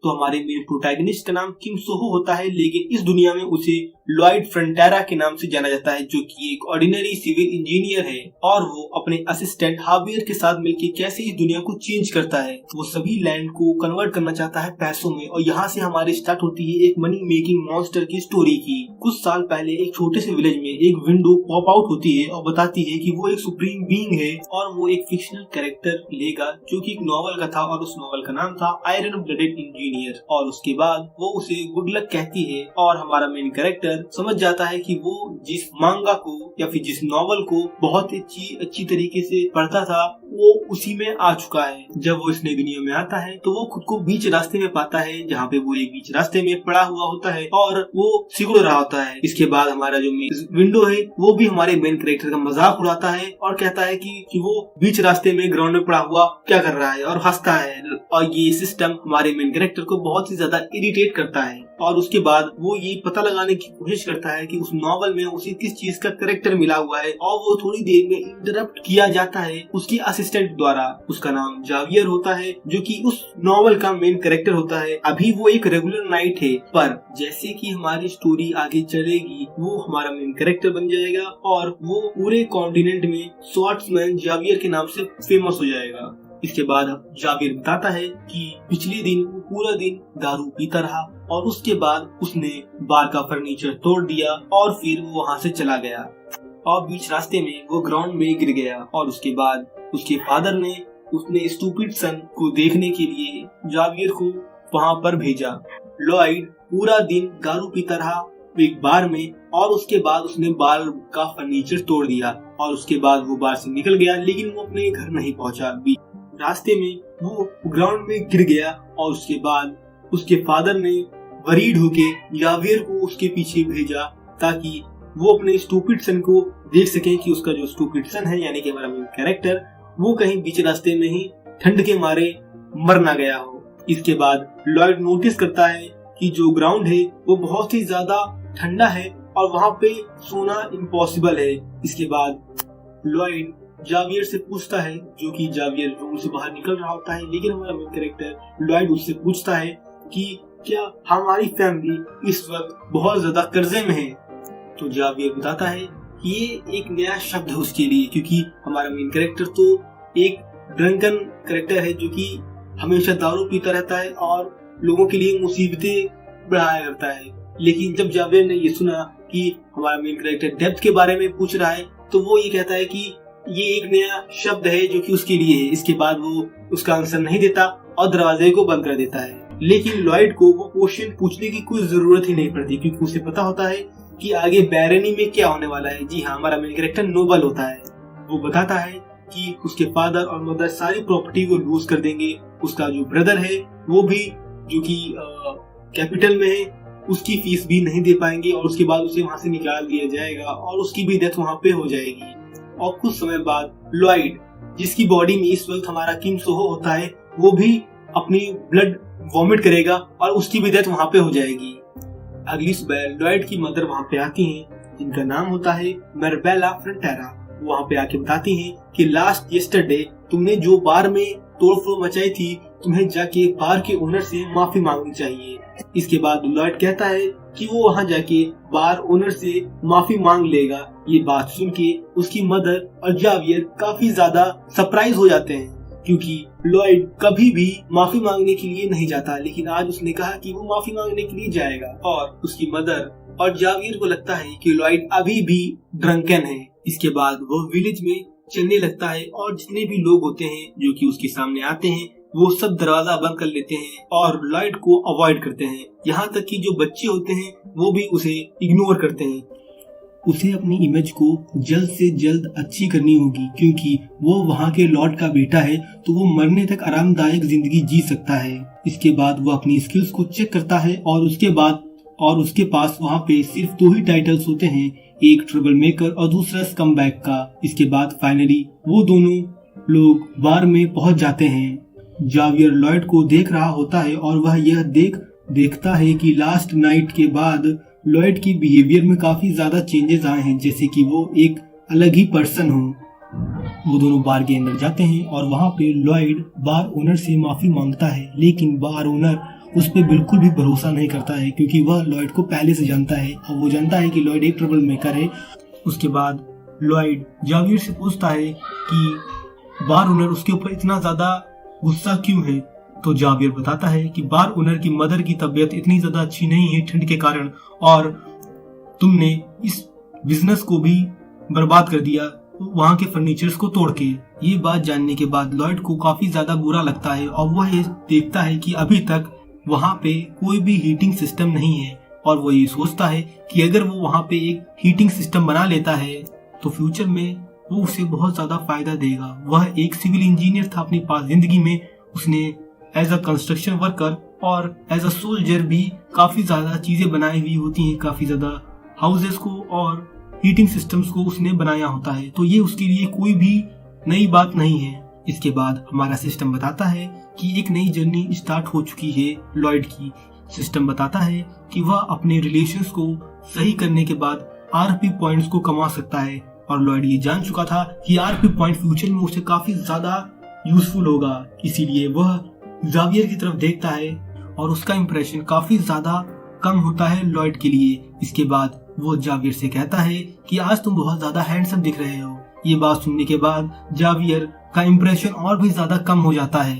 तो हमारे main protagonist का नाम किम सोहो होता है, लेकिन इस दुनिया में उसे लॉयड फ्रंटेरा के नाम से जाना जाता है, जो कि एक ऑर्डिनरी सिविल इंजीनियर है। और वो अपने असिस्टेंट हावियर के साथ मिलकर कैसे इस दुनिया को चेंज करता है। वो सभी लैंड को कन्वर्ट करना चाहता है पैसों में, और यहाँ से हमारी स्टार्ट होती है एक मनी मेकिंग मॉन्स्टर की स्टोरी की। कुछ साल पहले एक छोटे से विलेज में एक विंडो पॉप आउट होती है और बताती है कि वो एक सुप्रीम बीइंग है, और वो एक फिक्शनल कैरेक्टर लेगा जो कि एक नॉवल का था, और उस नॉवल का नाम था आयरन ब्लडेड इंजीनियर। और उसके बाद वो उसे गुड लक कहती है, और हमारा मेन कैरेक्टर समझ जाता है कि वो जिस मांगा को या फिर जिस नॉवल को बहुत अच्छी तरीके से पढ़ता था, वो उसी में आ चुका है। जब वो इस नई दुनिया में आता है तो वो खुद को बीच रास्ते में पाता है, जहाँ पे वो एक बीच रास्ते में पड़ा हुआ होता है और वो सिकुड़ रहा होता है। इसके बाद हमारा जो विंडो है वो भी हमारे मेन कैरेक्टर का मजाक उड़ाता है और कहता है कि वो बीच रास्ते में ग्राउंड में पड़ा हुआ क्या कर रहा है, और हंसता है। और ये सिस्टम हमारे मेन कैरेक्टर को बहुत ही ज्यादा इरिटेट करता है। और उसके बाद वो ये पता लगाने की कोशिश करता है कि उस नॉवल में उसे किस चीज का कैरेक्टर मिला हुआ है, और वो थोड़ी देर में इंटरप्ट किया जाता है उसकी असिस्टेंट द्वारा। उसका नाम जावियर होता है, जो कि उस नॉवल का मेन कैरेक्टर होता है। अभी वो एक रेगुलर नाइट है, पर जैसे कि हमारी स्टोरी आगे चलेगी वो हमारा मेन कैरेक्टर बन जाएगा, और वो पूरे कॉन्टिनेंट में स्वॉर्ड्समैन जावियर के नाम से फेमस हो जाएगा। इसके बाद जावियर बताता है कि पिछले दिन वो पूरा दिन दारू पीता रहा, और उसके बाद उसने बार का फर्नीचर तोड़ दिया और फिर वो वहाँ से चला गया, और बीच रास्ते में वो ग्राउंड में गिर गया। और उसके बाद उसके फादर ने उसने स्टूपिड सन को देखने के लिए जावियर को वहाँ पर भेजा। लॉयड पूरा दिन दारू पीता रहा एक बार में, और उसके बाद उसने बार का फर्नीचर तोड़ दिया, और उसके बाद वो बार से निकल गया, लेकिन वो अपने घर नहीं पहुँचा। रास्ते में वो ग्राउंड में गिर गया, और उसके बाद उसके फादर ने वरीड होके जावियर को उसके पीछे भेजा, ताकि वो अपने स्टूपिड सन को देख सके कि उसका जो स्टूपिड सन है यानी कि हमारा मेन कैरेक्टर, वो कहीं बीच रास्ते में ही ठंड के मारे मर ना गया हो। इसके बाद लॉयड नोटिस करता है कि जो ग्राउंड है वो बहुत ही ज्यादा ठंडा है, और वहाँ पे सोना इम्पॉसिबल है। इसके बाद लॉयड जावियर से पूछता है, जो कि जावियर रूम से बाहर निकल रहा होता है, लेकिन हमारा मेन कैरेक्टर लॉयड उससे पूछता है कि क्या हमारी फैमिली इस वक्त बहुत ज्यादा कर्जे में है। तो जावियर बताता है कि ये एक नया शब्द है उसके लिए, क्योंकि हमारा मेन कैरेक्टर तो एक ड्रंकन कैरेक्टर है जो कि हमेशा दारू पीता रहता है और लोगों के लिए मुसीबतें बढ़ाया करता है। लेकिन जब जावियर ने ये सुना कि हमारा मेन कैरेक्टर डेप्थ के बारे में पूछ रहा है, तो वो ये कहता है कि ये एक नया शब्द है जो कि उसके लिए है। इसके बाद वो उसका आंसर नहीं देता और दरवाजे को बंद कर देता है। लेकिन लॉयड को वो क्वेश्चन पूछने की कोई जरूरत ही नहीं पड़ती, क्योंकि उसे पता होता है कि आगे बैरनी में क्या होने वाला है। जी हाँ, हमारा मेन कैरेक्टर नोबल होता है। वो बताता है कि उसके फादर और मदर सारी प्रॉपर्टी को लूज कर देंगे। उसका जो ब्रदर है वो भी, जो कि कैपिटल में है, उसकी फीस भी नहीं दे पाएंगे, और उसके बाद उसे वहां से निकाल दिया जाएगा, और उसकी भी डेथ वहां पे हो जाएगी। और कुछ समय बाद लॉयड, जिसकी बॉडी में इस वक्त हमारा किम सोहो होता है, वो भी अपनी ब्लड वॉमिट करेगा, और उसकी भी डेथ वहां पे हो जाएगी। अगली सुबह लॉयड की मदर वहां पे आती हैं, जिनका नाम होता है मरबेला फ्रंटेरा। वहां पे आके बताती हैं कि लास्ट यस्टरडे तुमने जो बार में तोड़फोड़ मचाई थी, तुम्हें जाके बार के ओनर से माफी मांगनी चाहिए। इसके बाद लॉयड कहता है कि वो वहां जाके बार ओनर से माफी मांग लेगा। ये बात सुन के उसकी मदर और जावियर काफी ज्यादा सरप्राइज हो जाते हैं, क्योंकि लॉयड कभी भी माफी मांगने के लिए नहीं जाता, लेकिन आज उसने कहा कि वो माफी मांगने के लिए जाएगा। और उसकी मदर और जावियर को लगता है कि लॉयड अभी भी ड्रंकन है। इसके बाद वो विलेज में चलने लगता है, और जितने भी लोग होते हैं जो कि उसके सामने आते हैं, वो सब दरवाजा बंद कर लेते हैं और लॉयड को अवॉइड करते हैं। यहाँ तक कि जो बच्चे होते हैं वो भी उसे इग्नोर करते हैं। उसे अपनी इमेज को जल्द से जल्द अच्छी करनी होगी, क्योंकि वो वहाँ के लॉर्ड का बेटा है, तो वो मरने तक आरामदायक जिंदगी जी सकता है। इसके बाद वो अपनी स्किल्स को चेक करता है, और उसके पास वहाँ पे सिर्फ 2 ही टाइटल्स होते हैं, एक ट्रबल मेकर और दूसरा स्कमबैग का। इसके बाद फाइनली वो दोनों लोग बार में पहुंच जाते हैं। जावियर लॉयड को देख रहा होता है, और वह यह देखता है कि लास्ट नाइट के बाद लॉयड की बिहेवियर में काफी ज्यादा चेंजेस आए हैं, जैसे कि वो एक अलग ही पर्सन हो। वो दोनों बार के अंदर जाते हैं, और वहाँ पे लॉयड बार ओनर से माफी मांगता है, लेकिन बार ओनर उस पर बिल्कुल भी भरोसा नहीं करता है, क्योंकि वह लॉयड को पहले से जानता है और वो जानता है कि लॉयड एक ट्रबल मेकर है। उसके बाद लॉयड जावियर से पूछता है कि बार ओनर उसके ऊपर इतना ज्यादा गुस्सा क्यों है। तो जावियर बताता है कि बार ओनर की मदर की तबीयत इतनी ज्यादा अच्छी नहीं है ठंड के कारण, और तुमने इस बिजनेस को भी बर्बाद कर दिया वहां के फर्नीचर्स को तोड़ के। ये बात जानने के बाद लॉयड को काफी ज्यादा बुरा लगता है और वह ये देखता है कि अभी तक वहां पे कोई भी हीटिंग सिस्टम नहीं है, और वो ये सोचता है कि अगर वो वहां पे एक हीटिंग सिस्टम बना लेता है तो फ्यूचर में वो उसे बहुत ज्यादा फायदा देगा। वह एक सिविल इंजीनियर था अपनी पास जिंदगी में, उसने एज अ कंस्ट्रक्शन वर्कर और एज अ सोल्जर भी काफी ज्यादा चीजें बनाई हुई होती हैं, काफी ज्यादा हाउसेस को और हीटिंग सिस्टम्स को उसने बनाया होता है, तो ये उसके लिए कोई भी नई बात नहीं है। इसके बाद हमारा सिस्टम बताता है कि एक नई जर्नी स्टार्ट हो चुकी है लॉयड की। सिस्टम बताता है कि वह अपने रिलेशंस को सही करने के बाद आरपी पॉइंट्स को कमा सकता है, और लॉयड ये जान चुका था कि आरपी पॉइंट फ्यूचर में उसे काफी ज्यादा यूजफुल होगा। इसीलिए वह जावियर की तरफ देखता है और उसका इंप्रेशन काफी ज्यादा कम होता है लॉयड के लिए। इसके बाद वो जावियर से कहता है कि आज तुम बहुत ज्यादा हैंडसम दिख रहे हो। ये बात सुनने के बाद जावियर का इंप्रेशन और भी ज्यादा कम हो जाता है।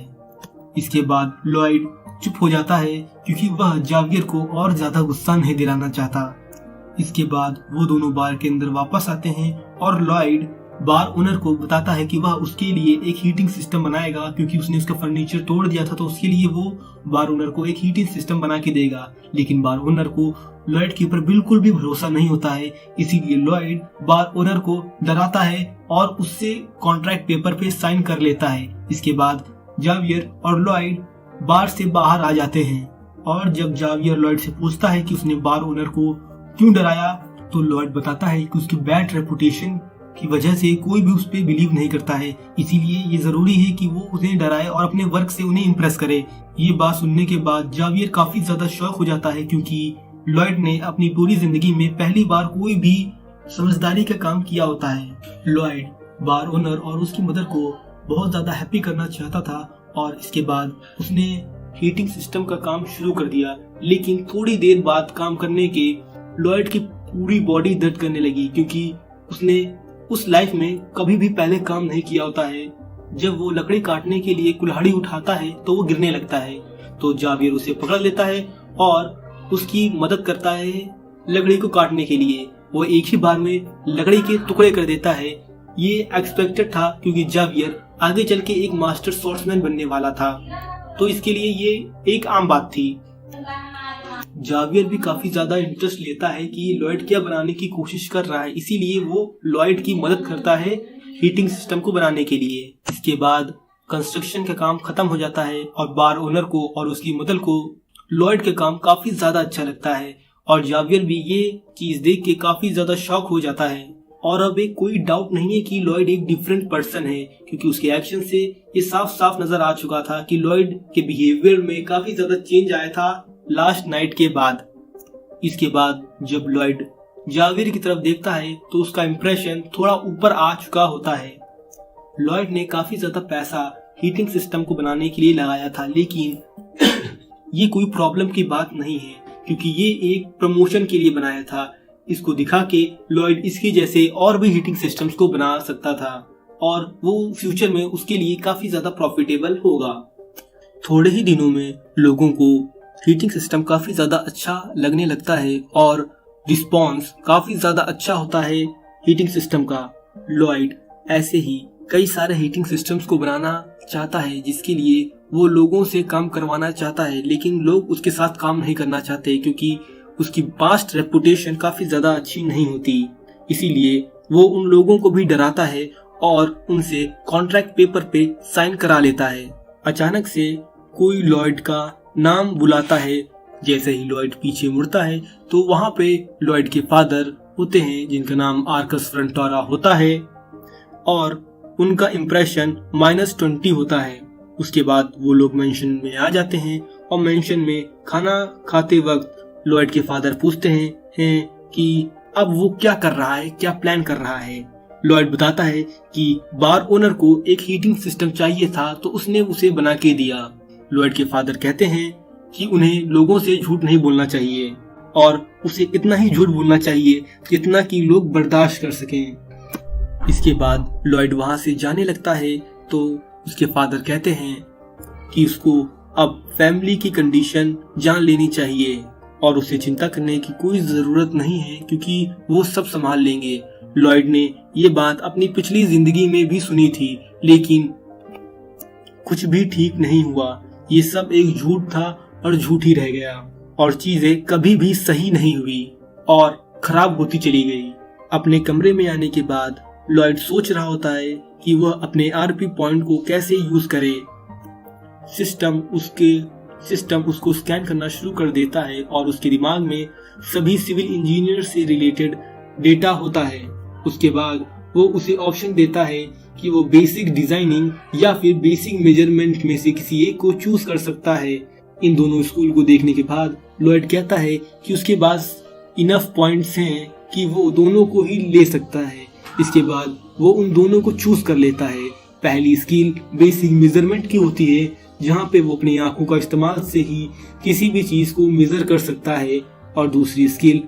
इसके बाद लॉयड चुप हो जाता है क्योंकि वह जावियर को और ज्यादा गुस्सा नहीं दिलाना चाहता। इसके बाद वो दोनों बार के अंदर वापस आते हैं और लॉयड बार ओनर को बताता है कि वह उसके लिए एक हीटिंग सिस्टम बनाएगा, क्योंकि उसने उसका फर्नीचर तोड़ दिया था, तो उसके लिए वो बार ओनर को एक हीटिंग सिस्टम बना के देगा। लेकिन बार ओनर को लॉयड के ऊपर बिल्कुल भी भरोसा नहीं होता है, इसीलिए लॉयड बार ओनर को डराता है और उससे कॉन्ट्रैक्ट पेपर पे साइन कर लेता है। इसके बाद जावियर और लॉयड बार से बाहर आ जाते हैं, और जब जावियर लॉयड से पूछता है कि उसने बार ओनर को क्यों डराया, तो लॉयड बताता है कि उसकी बैड रेपुटेशन की वजह से कोई भी उस पर बिलीव नहीं करता है, इसीलिए ये जरूरी है कि वो उन्हें डराए और अपने वर्क से उन्हें इम्प्रेस करे। ये बात सुनने के बाद जावियर काफी ज्यादा शॉक हो जाता है, क्योंकि लॉयड ने अपनी पूरी जिंदगी में पहली बार कोई भी समझदारी का काम किया होता है। लॉयड बार ओनर और उसकी मदर को बहुत ज्यादा हैप्पी करना चाहता था, और इसके बाद उसने हीटिंग सिस्टम का काम शुरू कर दिया। लेकिन थोड़ी देर बाद काम करने के लॉयड की पूरी बॉडी दर्द करने लगी, क्योंकि उसने उस लाइफ में कभी भी पहले काम नहीं किया होता है। जब वो लकड़ी काटने के लिए कुल्हाड़ी उठाता है तो वो गिरने लगता है, तो जावियर उसे पकड़ लेता है और उसकी मदद करता है लकड़ी को काटने के लिए। वो एक ही बार में लकड़ी के टुकड़े कर देता है। ये एक्सपेक्टेड था, क्योंकि जावियर आगे चल के एक मास्टर स्वॉर्ड्समैन बनने वाला था, तो इसके लिए ये एक आम बात थी। जावियर भी काफी ज्यादा इंटरेस्ट लेता है कि लॉयड क्या बनाने की कोशिश कर रहा है, इसीलिए वो लॉयड की मदद करता है हीटिंग सिस्टम को बनाने के लिए। इसके बाद कंस्ट्रक्शन का काम खत्म हो जाता है और बार ओनर को और उसकी मदर को लॉयड का काम काफी ज्यादा अच्छा लगता है, और जावियर भी ये चीज देख के काफी ज्यादा शॉक हो जाता है। और अब एक कोई डाउट नहीं है कि लॉयड एक डिफरेंट पर्सन है, क्योंकि उसके एक्शन से ये साफ साफ नजर आ चुका था कि लॉयड के बिहेवियर में काफी ज्यादा चेंज आया था लास्ट नाइट के बाद। इसके बाद जब लॉयड जावियर की तरफ देखता है तो उसका इंप्रेशन थोड़ा ऊपर आ चुका होता है। लॉयड ने काफी ज्यादा पैसा हीटिंग सिस्टम को बनाने के लिए लगाया था, लेकिन ये कोई प्रॉब्लम की बात नहीं है, क्योंकि ये एक प्रमोशन के लिए बनाया था। इसको दिखा के लॉयड इसके जैसे और भी हीटिंग सिस्टम्स को बना सकता था, और वो फ्यूचर में उसके लिए काफी ज्यादा प्रॉफिटेबल होगा। थोड़े ही दिनों में लोगों को हीटिंग सिस्टम काफी ज्यादा अच्छा लगने लगता है और रिस्पॉन्स काफी ज्यादा अच्छा होता है हीटिंग सिस्टम का। लॉयड ऐसे ही कई सारे हीटिंग सिस्टम्स को बनाना चाहता है, जिसके लिए वो लोगों से काम करवाना चाहता है, लेकिन लोग उसके साथ काम नहीं करना चाहते, क्योंकि उसकी पास्ट रेपुटेशन काफी ज्यादा अच्छी नहीं होती। इसीलिए वो उन लोगों को भी डराता है और उनसे कॉन्ट्रैक्ट पेपर पे साइन करा लेता है। अचानक से कोई लॉयड का नाम बुलाता है। जैसे ही लॉयड पीछे मुड़ता है तो वहाँ पे लॉयड के फादर होते हैं, जिनका नाम आर्कस फ्रंटोरा होता है, और उनका इंप्रेशन -20 होता है। उसके बाद वो लोग मेंशन में आ जाते हैं, और मेंशन में खाना खाते वक्त लॉयड के फादर पूछते हैं कि अब वो क्या कर रहा है, क्या प्लान कर रहा है। लॉयड बताता है कि बार ओनर को एक हीटिंग सिस्टम चाहिए था, तो उसने उसे बना के दिया। लॉयड के फादर कहते हैं कि उन्हें लोगों से झूठ नहीं बोलना चाहिए और उसे इतना ही झूठ बोलना चाहिए जितना कि लोग बर्दाश्त कर सकें। इसके बाद लॉयड वहां से जाने लगता है तो उसके फादर कहते हैं कि उसको अब फैमिली की कंडीशन जान लेनी चाहिए और उसे चिंता करने की कोई जरूरत नहीं है क्योंकि वो सब संभाल लेंगे। लॉयड ने ये बात अपनी पिछली जिंदगी में भी सुनी थी, लेकिन कुछ भी ठीक नहीं हुआ। ये सब एक झूठ था और झूठ ही रह गया और चीजें कभी भी सही नहीं हुई और खराब होती चली गई। अपने कमरे में आने के बाद लॉयड सोच रहा होता है कि वह अपने आरपी पॉइंट को कैसे यूज करे। सिस्टम उसको स्कैन करना शुरू कर देता है और उसके दिमाग में सभी सिविल इंजीनियर से रिलेटेड डेटा होता है। उसके बाद वो उसे ऑप्शन देता है कि वो बेसिक डिजाइनिंग या फिर बेसिक मेजरमेंट में से किसी एक को चूज कर सकता है। इन दोनों स्कूल को देखने के बाद लॉयड कहता है कि उसके पास इनफ पॉइंट्स हैं कि वो दोनों को ही ले सकता है। इसके बाद वो उन दोनों को चूज कर लेता है। पहली स्किल बेसिक मेजरमेंट की होती है, जहाँ पे वो अपनी आंखों का इस्तेमाल से ही किसी भी चीज को मेजर कर सकता है, और दूसरी स्किल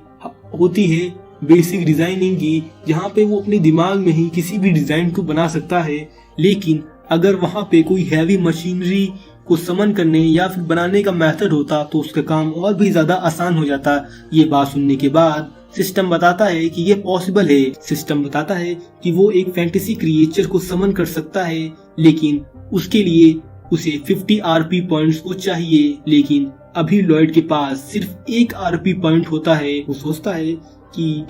होती है बेसिक डिजाइनिंग की, जहाँ पे वो अपने दिमाग में ही किसी भी डिजाइन को बना सकता है। लेकिन अगर वहाँ पे कोई हैवी मशीनरी को समन करने या फिर बनाने का मेथड होता तो उसका काम और भी ज्यादा आसान हो जाता। ये बात सुनने के बाद सिस्टम बताता है कि ये पॉसिबल है। सिस्टम बताता है कि वो एक फैंटेसी क्रिएचर को समन कर सकता है, लेकिन उसके लिए उसे 50 आरपी पॉइंट्स को चाहिए। लेकिन अभी लॉयड के पास सिर्फ 1 आरपी पॉइंट होता है। वो सोचता है कि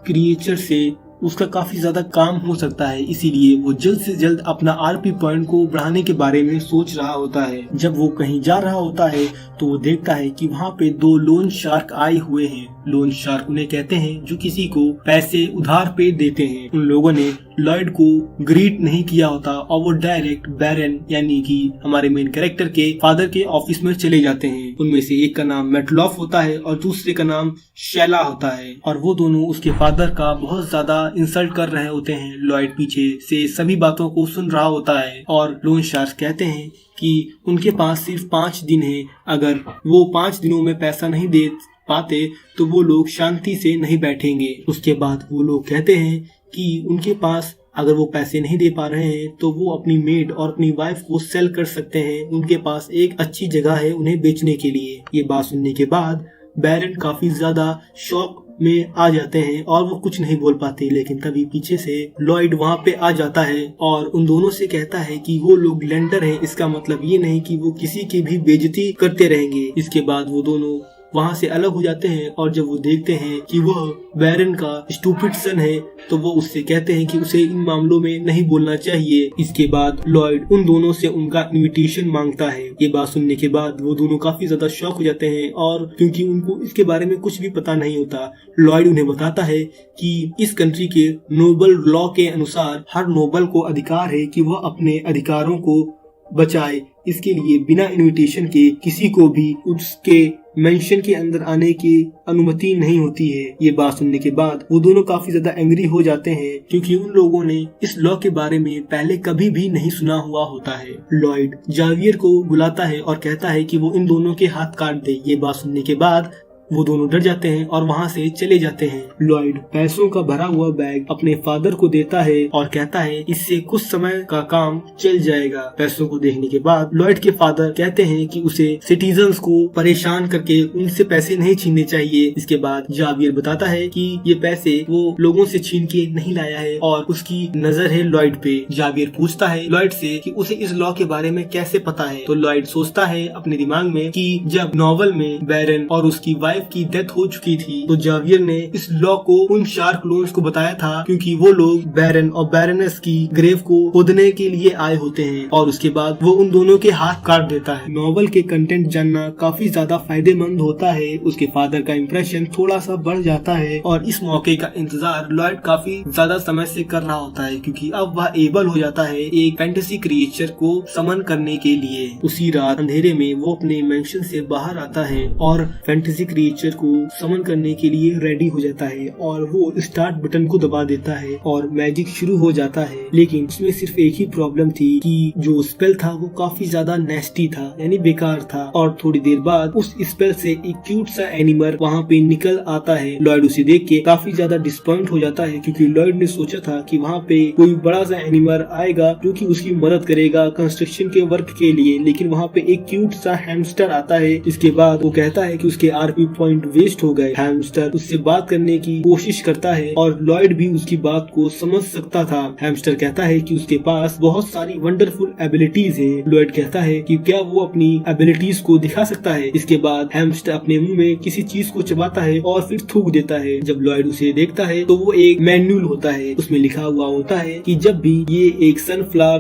क्रिएचर से उसका काफी ज्यादा काम हो सकता है, इसीलिए वो जल्द से जल्द अपना आरपी पॉइंट को बढ़ाने के बारे में सोच रहा होता है। जब वो कहीं जा रहा होता है तो वो देखता है कि वहाँ पे 2 लोन शार्क आए हुए हैं। लोन शार्क उन्हें कहते हैं जो किसी को पैसे उधार पे देते हैं। उन लोगों ने लॉयड को ग्रीट नहीं किया होता और वो डायरेक्ट बैरन यानी कि हमारे मेन कैरेक्टर के फादर के ऑफिस में चले जाते हैं। उनमें से एक का नाम मेटलॉफ होता है और दूसरे का नाम शैला होता है, और वो दोनों उसके फादर का बहुत ज्यादा इंसल्ट कर रहे होते हैं। लॉयड पीछे से सभी बातों को सुन रहा होता है और लोन शार्क कहते हैं कि उनके पास सिर्फ 5 दिन है। अगर वो 5 दिनों में पैसा नहीं दे पाते तो वो लोग शांति से नहीं बैठेंगे। उसके बाद वो लोग कहते हैं कि उनके पास अगर वो पैसे नहीं दे पा रहे हैं तो वो अपनी मेड और अपनी वाइफ को सेल कर सकते हैं। उनके पास एक अच्छी जगह है उन्हें बेचने के लिए। ये बात सुनने के बाद बैरन काफी ज्यादा शॉक में आ जाते हैं और वो कुछ नहीं बोल पाते। लेकिन तभी पीछे से लॉयड वहाँ पे आ जाता है और उन दोनों से कहता है कि वो लोग लेंडर हैं, इसका मतलब ये नहीं कि वो किसी की भी बेइज्जती करते रहेंगे। इसके बाद वो दोनों वहाँ से अलग हो जाते हैं और जब वो देखते हैं कि वह बैरन का स्टूपिड सन है तो वो उससे कहते हैं कि उसे इन मामलों में नहीं बोलना चाहिए। इसके बाद लॉयड उन दोनों से उनका इनविटेशन मांगता है। ये बात सुनने के बाद वो दोनों काफी ज्यादा शॉक हो जाते हैं, और क्योंकि उनको इसके बारे में कुछ भी पता नहीं होता, लॉयड उन्हें बताता है कि इस कंट्री के नोबल लॉ के अनुसार हर नोबल को अधिकार है कि वह अपने अधिकारों को बचाए। इसके लिए बिना इनविटेशन के किसी को भी उसके मेंशन के अंदर आने की अनुमति नहीं होती है। ये बात सुनने के बाद वो दोनों काफी ज्यादा एंग्री हो जाते हैं, क्योंकि उन लोगों ने इस लॉ के बारे में पहले कभी भी नहीं सुना हुआ होता है। लॉयड जावियर को बुलाता है और कहता है कि वो इन दोनों के हाथ काट दे। ये बात सुनने के बाद वो दोनों डर जाते हैं और वहाँ से चले जाते हैं। लॉयड पैसों का भरा हुआ बैग अपने फादर को देता है और कहता है इससे कुछ समय का काम चल जाएगा। पैसों को देखने के बाद लॉयड के फादर कहते हैं कि उसे सिटीजन्स को परेशान करके उनसे पैसे नहीं छीनने चाहिए। इसके बाद जावियर बताता है कि ये पैसे वो लोगों से छीन के नहीं लाया है और उसकी नजर है लॉयड पे। जावियर पूछता है लॉयड से कि उसे इस लॉ के बारे में कैसे पता है, तो लॉयड सोचता है अपने दिमाग में कि जब नॉवल में बैरन और उसकी वाइफ की डेथ हो चुकी थी तो जावियर ने इस लॉ को उन शार्क लोन्स को बताया था, क्योंकि वो लोग बैरन और बैरनेस की ग्रेव को खोदने के लिए आए होते हैं, और उसके बाद वो उन दोनों के हाथ काट देता है। नॉवल के कंटेंट जानना काफी ज्यादा फायदेमंद होता है। उसके फादर का इम्प्रेशन थोड़ा सा बढ़ जाता है और इस मौके का इंतजार लॉयड काफी ज्यादा समय से कर रहा होता है, क्योंकि अब वह एबल हो जाता है एक फैंटेसी क्रिएचर को समन करने के लिए। उसी रात अंधेरे में वो अपने मेंशन से बाहर आता है और फैंटेसी क्रिएचर को समन करने के लिए रेडी हो जाता है और वो स्टार्ट बटन को दबा देता है और मैजिक शुरू हो जाता है। लेकिन उसमें सिर्फ एक ही प्रॉब्लम थी कि जो स्पेल था वो काफी ज्यादा नेस्टी था, यानी बेकार था। और थोड़ी देर बाद उस स्पेल से एक क्यूट सा एनिमल वहाँ पे निकल आता है। लॉयड उसे देख के काफी ज्यादा डिसपॉइंट हो जाता है, क्योंकि लॉयड ने सोचा था कि वहाँ पे कोई बड़ा सा एनिमल आएगा जो कि उसकी मदद करेगा कंस्ट्रक्शन के वर्क के लिए, लेकिन वहाँ पे एक क्यूट सा हैमस्टर आता है। इसके बाद वो कहता है कि उसके आरपी पॉइंट वेस्ट हो गए। हैमस्टर उससे बात करने की कोशिश करता है और लॉयड भी उसकी बात को समझ सकता था। हैमस्टर कहता है कि उसके पास बहुत सारी वंडरफुल एबिलिटीज है। लॉयड कहता है कि क्या वो अपनी एबिलिटीज को दिखा सकता है। इसके बाद हैमस्टर अपने मुंह में किसी चीज को चबाता है और फिर थूक देता है। जब लॉयड उसे देखता है तो वो एक मैन्यूल होता है, उसमें लिखा हुआ होता है कि जब भी ये एक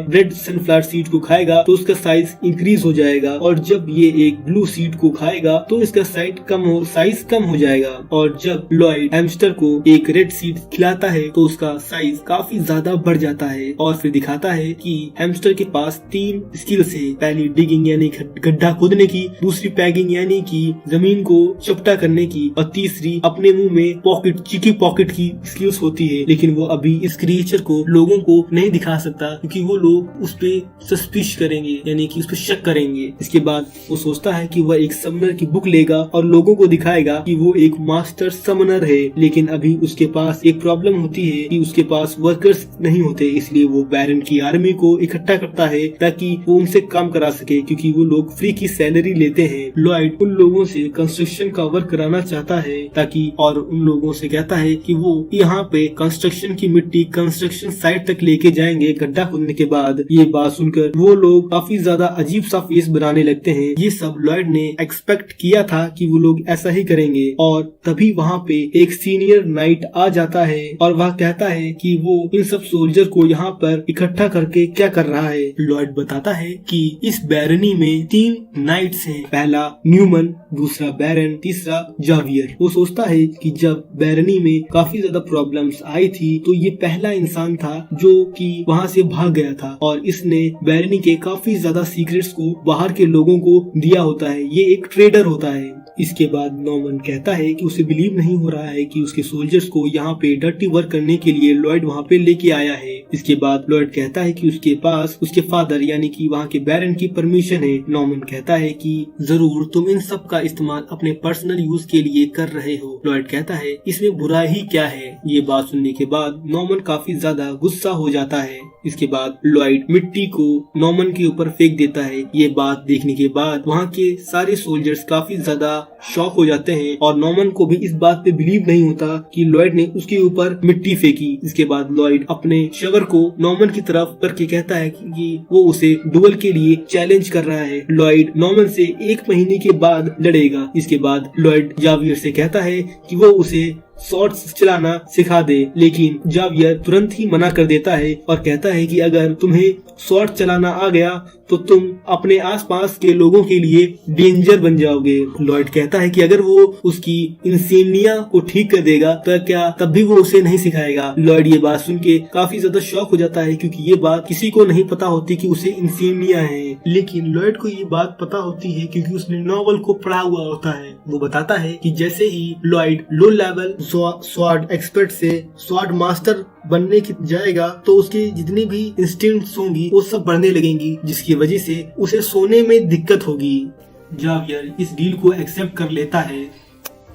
रेड सनफ्लावर सीड को खाएगा तो उसका साइज इंक्रीज हो जाएगा, और जब ये एक ब्लू सीड को खाएगा तो इसका साइज कम हो जाएगा। और जब लॉयड हैमस्टर को एक रेड सीड खिलाता है तो उसका साइज काफी ज्यादा बढ़ जाता है। और फिर दिखाता है कि हैमस्टर के पास 3 स्किल्स है। पहली डिगिंग यानी गड्ढा खोदने की, दूसरी पैगिंग यानी कि जमीन को चपटा करने की, और तीसरी अपने मुंह में चीकी पॉकेट की स्किल्स होती है। लेकिन वो अभी इस क्रिएचर को लोगों को नहीं दिखा सकता, क्योंकि वो लोग उस पे सस्पिश करेंगे, यानी कि उस पे शक करेंगे। इसके बाद वो सोचता है कि वह एक समनर की बुक लेगा और लोगों को दिखाएगा कि वो एक मास्टर समनर है। लेकिन अभी उसके पास एक प्रॉब्लम होती है कि उसके पास वर्कर्स नहीं होते, इसलिए वो बैरन की आर्मी को इकट्ठा करता है ताकि वो उनसे काम करा सके, क्योंकि वो लोग फ्री की सैलरी लेते हैं। लॉयड उन लोगों से कंस्ट्रक्शन का वर्क कराना चाहता है ताकि, और उन लोगों से कहता है कि वो यहाँ पे कंस्ट्रक्शन की मिट्टी कंस्ट्रक्शन साइट तक लेके जाएंगे गड्ढा खोदने के बाद। ये बात सुनकर वो लोग काफी ज्यादा अजीब सा फेस बनाने लगते हैं। ये सब लॉयड ने एक्सपेक्ट किया था कि वो लोग ऐसा ही करेंगे। और तभी वहाँ पे एक सीनियर नाइट आ जाता है और वह कहता है कि वो इन सब सोल्जर को यहाँ पर इकट्ठा करके क्या कर रहा है। लॉयड बताता है कि इस बैरनी में 3 नाइट्स हैं, पहला न्यूमन, दूसरा बैरन, तीसरा जावियर। वो सोचता है कि जब बैरनी में काफी ज्यादा प्रॉब्लम्स आई थी तो ये पहला इंसान था जो कि वहाँ से भाग गया था, और इसने बैरनी के काफी ज्यादा सीक्रेट्स को बाहर के लोगों को दिया होता है। ये एक ट्रेडर होता है। इसके बाद नॉर्मन कहता है कि उसे बिलीव नहीं हो रहा है कि उसके सोल्जर्स को यहाँ पे डर्टी वर्क करने के लिए लॉयड वहाँ पे लेके आया है। इसके बाद लॉयड कहता है कि उसके पास उसके फादर यानी कि वहाँ के बैरन की परमिशन है। नॉर्मन कहता है कि जरूर तुम इन सब का इस्तेमाल अपने पर्सनल यूज के लिए कर रहे हो। लॉयड कहता है इसमें बुरा ही क्या है। ये बात सुनने के बाद नॉर्मन काफी ज्यादा गुस्सा हो जाता है। इसके बाद लॉयड मिट्टी को नॉर्मन के ऊपर फेंक देता है। ये बात देखने के बाद वहाँ के सारे सोल्जर्स काफी ज्यादा शॉक हो जाते हैं, और नॉर्मन को भी इस बात पे बिलीव नहीं होता कि लॉयड ने उसके ऊपर मिट्टी फेंकी। इसके बाद लॉयड अपने शवर को नॉर्मन की तरफ करके कहता है कि वो उसे डुएल के लिए चैलेंज कर रहा है। लॉयड नॉर्मन से 1 महीने के बाद लड़ेगा। इसके बाद लॉयड जावियर से कहता है कि वो उसे शॉर्ट्स चलाना सिखा दे, लेकिन जावियर तुरंत ही मना कर देता है और कहता है कि अगर तुम्हें शॉर्ट चलाना आ गया तो तुम अपने आसपास के लोगों के लिए डेंजर बन जाओगे। लॉयड कहता है कि अगर वो उसकी इंसिनिया को ठीक कर देगा तो क्या तब भी वो उसे नहीं सिखाएगा। लॉयड ये बात सुन के काफी ज्यादा शॉक हो जाता है, क्योंकि ये बात किसी को नहीं पता होती कि उसे इंसिनिया है। लेकिन लॉयड को ये बात पता होती है क्योंकि उसने नॉवल को पढ़ा हुआ होता है। वो बताता है कि जैसे ही Lloyd low level sword expert से स्वॉर्ड मास्टर बनने की जाएगा तो उसकी जितनी भी इंस्टिंक्ट्स होंगी वो सब बढ़ने लगेंगी, जिसकी वजह से उसे सोने में दिक्कत होगी। जावियर इस डील को एक्सेप्ट कर लेता है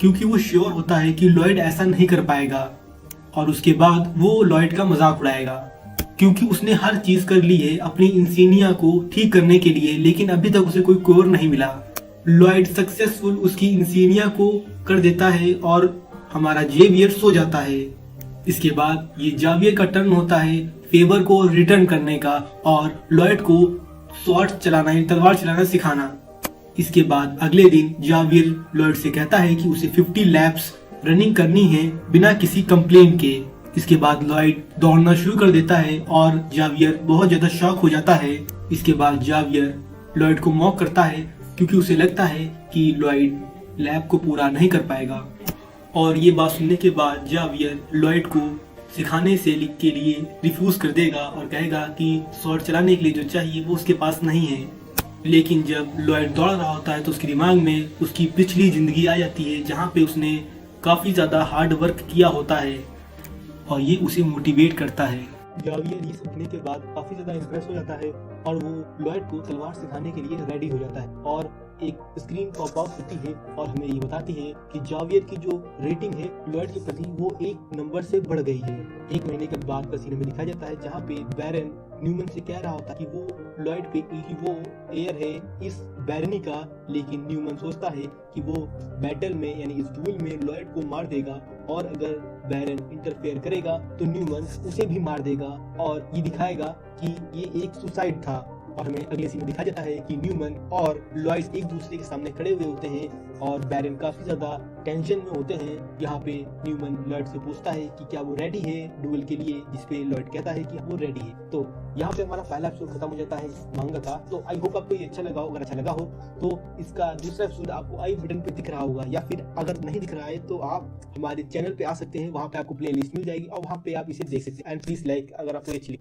क्योंकि वो श्योर होता है कि लॉयड ऐसा नहीं कर पाएगा, और उसके बाद वो लॉयड का मजाक उड़ाएगा क्योंकि उसने हर चीज कर ली है अपनी इंसिनिया को ठीक करने के लिए, लेकिन अभी तक उसे कोई क्योर नहीं मिला। लॉयड सक्सेसफुल उसकी इंसिनिया को कर देता है और हमारा जेवियर सो जाता है। इसके बाद ये जावियर का टर्न होता है फेवर को रिटर्न करने का और लॉयड को स्वॉर्ड चलाना यानी तलवार चलाना सिखाना। इसके बाद अगले दिन जावियर लॉयड से कहता है कि उसे 50 लैप्स रनिंग करनी है बिना किसी कंप्लेन के। इसके बाद लॉयड दौड़ना शुरू कर देता है और जावियर बहुत ज्यादा शॉक हो जाता है। इसके बाद जावियर लॉयड को मॉक करता है क्योंकि उसे लगता है कि लॉयड लैब को पूरा नहीं कर पाएगा, और ये बात सुनने के बाद जावियर लॉयड को सिखाने से के लिए रिफ्यूज कर देगा और कहेगा कि स्वॉर्ड चलाने के लिए जो चाहिए वो उसके पास नहीं है। लेकिन जब लॉयड दौड़ रहा होता है तो उसके दिमाग में उसकी पिछली जिंदगी आ जाती है जहाँ पे उसने काफ़ी ज़्यादा हार्ड वर्क किया होता है और ये उसे मोटिवेट करता है। जावियर ये सुनने के बाद काफ़ी ज़्यादा इम्प्रेस हो जाता है और वो लॉयड को तलवार सिखाने के लिए रेडी हो जाता है और एक स्क्रीन पॉप आउट होती है और हमें ये बताती है कि जावियर की जो रेटिंग है लॉयड के प्रति वो 1 नंबर से बढ़ गई है। 1 महीने के बाद का सीन में दिखाया जाता है जहाँ पे बैरन न्यूमन से कह रहा होता है कि वो लॉयड पे कि वो एयर है इस बैरनी का, लेकिन न्यूमन सोचता है कि वो बैटल में यानी इस डुएल में लॉयड को मार देगा और अगर बैरन इंटरफेयर करेगा तो न्यूमन उसे भी मार देगा और ये दिखाएगा कि ये एक सुसाइड था। और हमें अगले सीन में दिखाया जाता है कि न्यूमन और लॉयड एक दूसरे के सामने खड़े हुए होते हैं और बैरन काफी ज्यादा टेंशन में होते हैं। यहाँ पे न्यूमन लॉयड से पूछता है कि क्या वो रेडी है डुएल के लिए, जिसपे लॉयड कहता है कि वो रेडी है। तो यहाँ पे हमारा पहला एपिसोड खत्म हो जाता है मांगा का। तो आई होप आपको ये अच्छा लगा हो। अगर अच्छा लगा हो तो इसका दूसरा एपिसोड आपको आई बटन पे दिख रहा होगा, या फिर अगर नहीं दिख रहा है तो आप हमारे चैनल पे आ सकते हैं, वहाँ पे आपको प्लेलिस्ट मिल जाएगी और वहाँ पे आप इसे देख सकते हैं। एंड प्लीज लाइक अगर आपको अच्छी